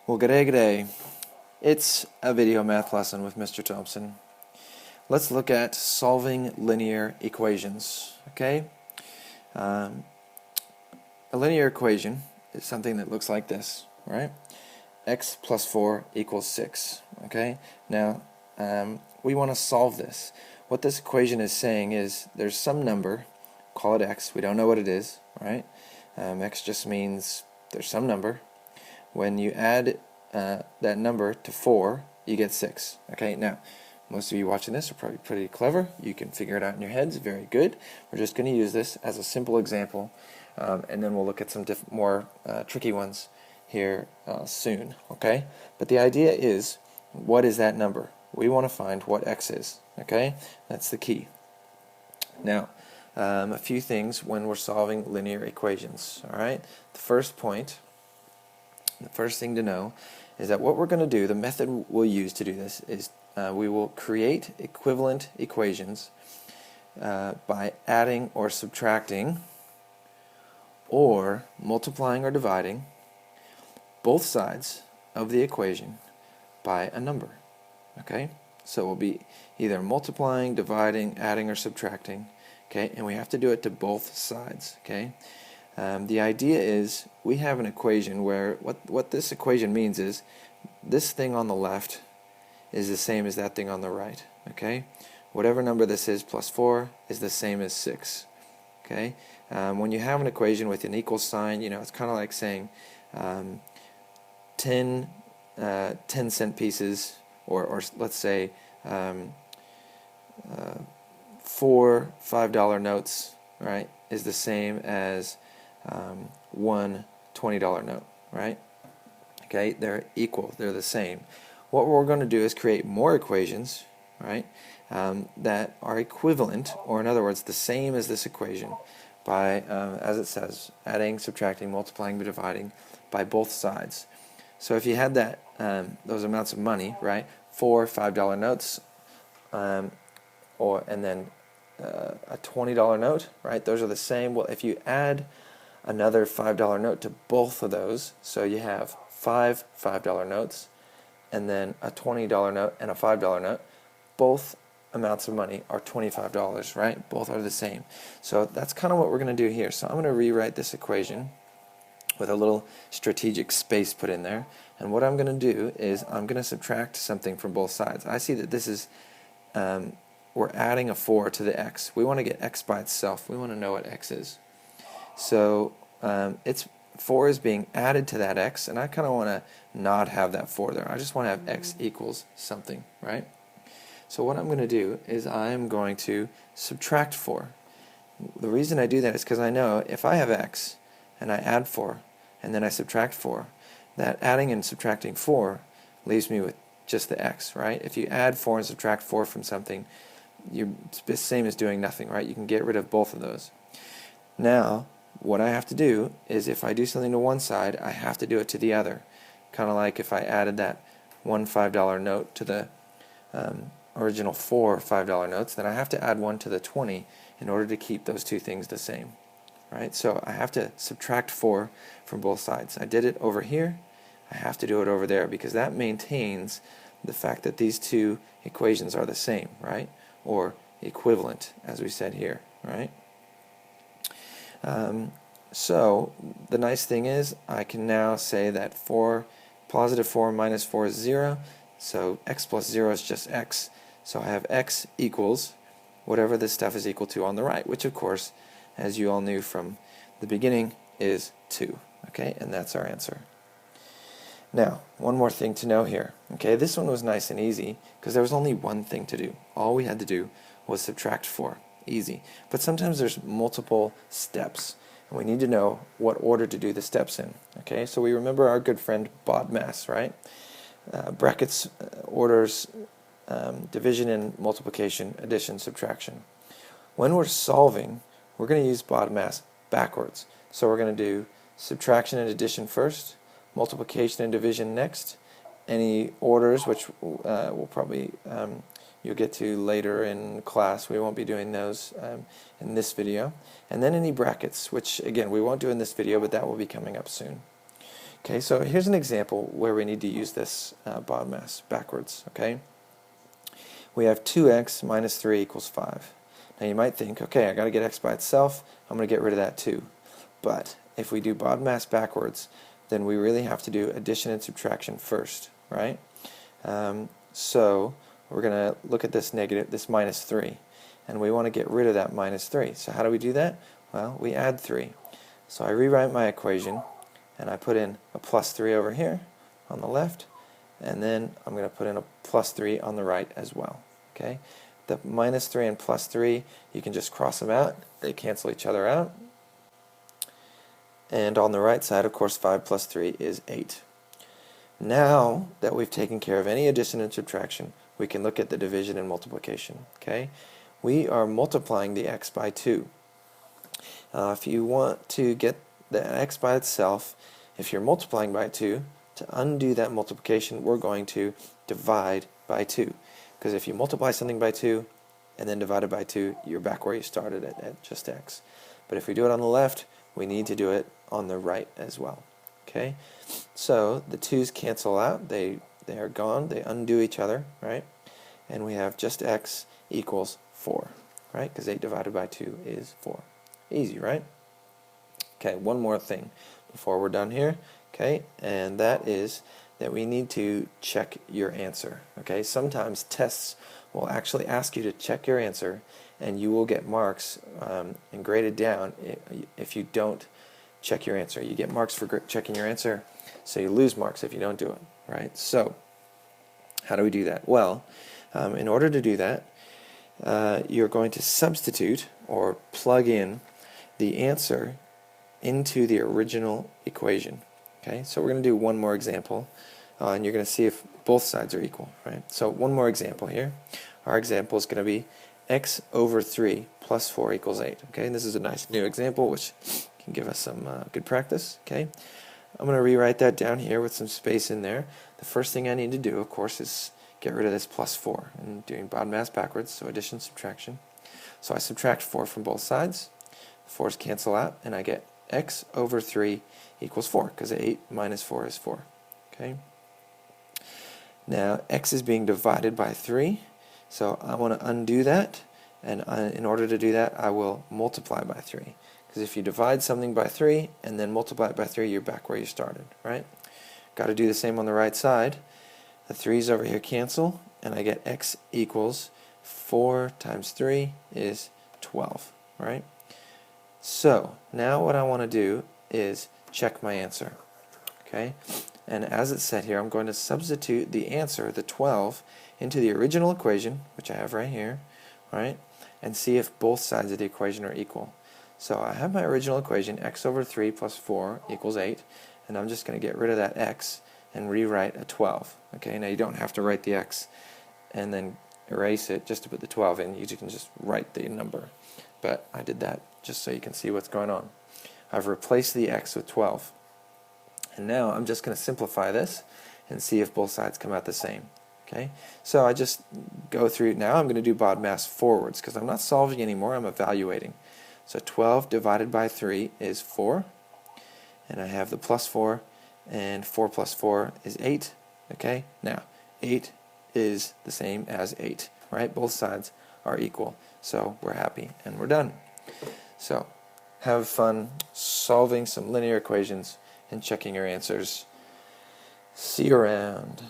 Well, g'day. It's a video math lesson with Mr. Thompson. Let's look at solving linear equations, okay? A linear equation is something that looks like this, right? X plus 4 equals 6, okay? Now, we want to solve this. What this equation is saying is there's some number, call it X, we don't know what it is, right? X just means there's some number. When you add that number to 4, you get 6. Okay, now, most of you watching this are probably pretty clever. You can figure it out in your heads. Very good. We're just going to use this as a simple example, and then we'll look at some more tricky ones here soon. Okay, but the idea is, what is that number? We want to find what X is. Okay, that's the key. Now, a few things when we're solving linear equations. All right, the first thing to know is that what we're going to do, the method we'll use to do this is we will create equivalent equations by adding or subtracting or multiplying or dividing both sides of the equation by a number. Okay? So we'll be either multiplying, dividing, adding, or subtracting. Okay? And we have to do it to both sides. Okay? The idea is we have an equation where what this equation means is this thing on the left is the same as that thing on the right. Okay, whatever number this is plus 4 is the same as 6. Okay, when you have an equation with an equal sign, you know, it's kind of like saying 10 cent pieces, or let's say 4 $5 notes, right, is the same as one $20 note, right? Okay, they're equal, they're the same. What we're going to do is create more equations, right, that are equivalent, or in other words, the same as this equation by, as it says, adding, subtracting, multiplying, dividing by both sides. So if you had that, those amounts of money, right, 4 $5 notes, and then a $20 note, right, those are the same. Well, if you add another $5 note to both of those, so you have 5 $5 notes and then a $20 note and a $5 note, both amounts of money are $25, right? Both are the same. So that's kind of what we're going to do here. So I'm going to rewrite this equation with a little strategic space put in there, and what I'm going to do is I'm going to subtract something from both sides. I see that this is we're adding a 4 to the x. We want to get x by itself. We want to know what x is. So it's 4 is being added to that x, and I kind of want to not have that 4 there. I just want to have x equals something, right? So what I'm going to do is I'm going to subtract 4. The reason I do that is because I know if I have x and I add 4 and then I subtract 4, that adding and subtracting 4 leaves me with just the x, right? If you add 4 and subtract 4 from something, it's the same as doing nothing, right? You can get rid of both of those. Now, what I have to do is if I do something to one side, I have to do it to the other. Kind of like if I added that one $5 note to the original 4 $5 notes, then I have to add one to the 20 in order to keep those two things the same. Right? So I have to subtract 4 from both sides. I did it over here. I have to do it over there because that maintains the fact that these two equations are the same, right? Or equivalent, as we said here, right? So the nice thing is I can now say that positive 4 minus 4 is 0, so x plus 0 is just x. So I have x equals whatever this stuff is equal to on the right, which of course, as you all knew from the beginning, is 2. Okay, and that's our answer. Now, one more thing to know here. Okay, this one was nice and easy because there was only one thing to do. All we had to do was subtract 4. Easy. But sometimes there's multiple steps, and we need to know what order to do the steps in. Okay, so we remember our good friend BODMAS, right? Brackets, orders, division and multiplication, addition, subtraction. When we're solving, we're going to use BODMAS backwards. So we're going to do subtraction and addition first, multiplication and division next, any orders, which we'll probably you'll get to later in class. We won't be doing those in this video. And then any brackets, which again we won't do in this video, but that will be coming up soon. Okay, so here's an example where we need to use this BODMAS backwards. Okay, we have 2x minus 3 equals 5. Now you might think, okay, I got to get x by itself, I'm going to get rid of that too. But if we do BODMAS backwards, then we really have to do addition and subtraction first, right? So we're going to look at this minus 3, and we want to get rid of that minus 3. So how do we do that? Well, we add 3. So I rewrite my equation, and I put in a plus 3 over here on the left, and then I'm going to put in a plus 3 on the right as well. Okay, the minus 3 and plus 3, you can just cross them out. They cancel each other out. And on the right side, of course, 5 plus 3 is 8. Now that we've taken care of any addition and subtraction, we can look at the division and multiplication. Okay, we are multiplying the x by 2. If you want to get the x by itself, if you're multiplying by 2, to undo that multiplication, we're going to divide by 2. Because if you multiply something by 2 and then divide it by 2, you're back where you started at just x. But if we do it on the left, we need to do it on the right as well. Okay, so the 2's cancel out, they are gone, they undo each other, right? And we have just x equals 4, right? Because 8 divided by 2 is 4. Easy, right? Okay, one more thing before we're done here, okay, and that is that we need to check your answer. Okay, sometimes tests will actually ask you to check your answer, and you will get marks and graded down if you don't check your answer. You get marks for checking your answer, so you lose marks if you don't do it, right? So how do we do that? Well, in order to do that, you're going to substitute or plug in the answer into the original equation. Okay, so we're going to do one more example, and you're going to see if both sides are equal, right? So one more example here. Our example is going to be x over 3 plus 4 equals 8. Okay, and this is a nice new example which can give us some good practice. Okay, I'm going to rewrite that down here with some space in there. The first thing I need to do, of course, is get rid of this plus 4. I'm doing BODMAS backwards, so addition, subtraction. So I subtract 4 from both sides. 4's cancel out, and I get x over 3 equals 4, because 8 minus 4 is 4. Okay. Now x is being divided by 3, so I want to undo that, and in order to do that, I will multiply by 3. Because if you divide something by 3 and then multiply it by 3, you're back where you started, right? Got to do the same on the right side. The 3's over here cancel, and I get x equals 4 times 3 is 12, right? So now what I want to do is check my answer. Okay, and as it said here, I'm going to substitute the answer, the 12, into the original equation, which I have right here, right, and see if both sides of the equation are equal. So I have my original equation, x over 3 plus 4 equals 8, and I'm just going to get rid of that x and rewrite a 12. Okay, now you don't have to write the x and then erase it just to put the 12 in. You can just write the number, but I did that just so you can see what's going on. I've replaced the x with 12. And now I'm just going to simplify this and see if both sides come out the same. Okay, so I just go through, now I'm going to do BODMAS forwards because I'm not solving anymore, I'm evaluating. So 12 divided by 3 is 4, and I have the plus 4, and 4 plus 4 is 8. Okay, now 8 is the same as 8, right? Both sides are equal, so we're happy and we're done. So have fun solving some linear equations and checking your answers. See you around.